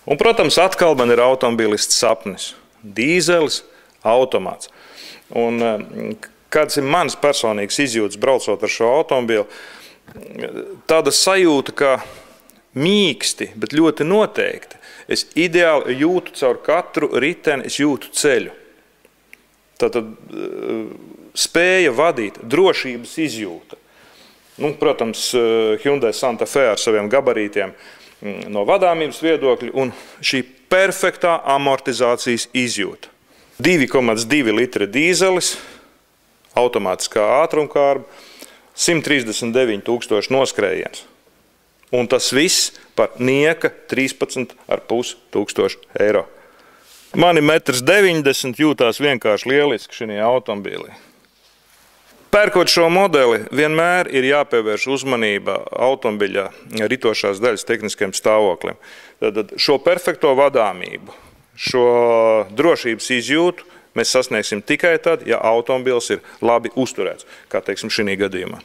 Un, protams, atkal man ir automobilists sapnis – dīzelis, automāts. Un kāds ir mans personīgs izjūtas braucot ar šo automobili, tāda sajūta, ka mīksti, bet ļoti noteikti. Es ideāli jūtu caur katru riteni, es jūtu ceļu. Tātad spēja vadīt, drošības izjūta. Nu, protams, Hyundai Santa Fe ar saviem gabarītiem no vadāmības viedokļa un šī perfektā amortizācijas izjūta. 2,2 litri dīzelis, automātiskā ātrumkārba, 139 000 noskrējiens. Un tas viss par nieka 13,5 tūkstoši eiro. Mani 1,90 m jūtās vienkārši lieliski šajā automobīlī. Pērkot šo modeli, vienmēr ir jāpievērš uzmanība automobiļa ritošās daļas tehniskajam stāvoklim. Tad šo perfekto vadāmību, šo drošības izjūtu mēs sasniegsim tikai tad, ja automobils ir labi uzturēts, kā teiksim šī gadījumā.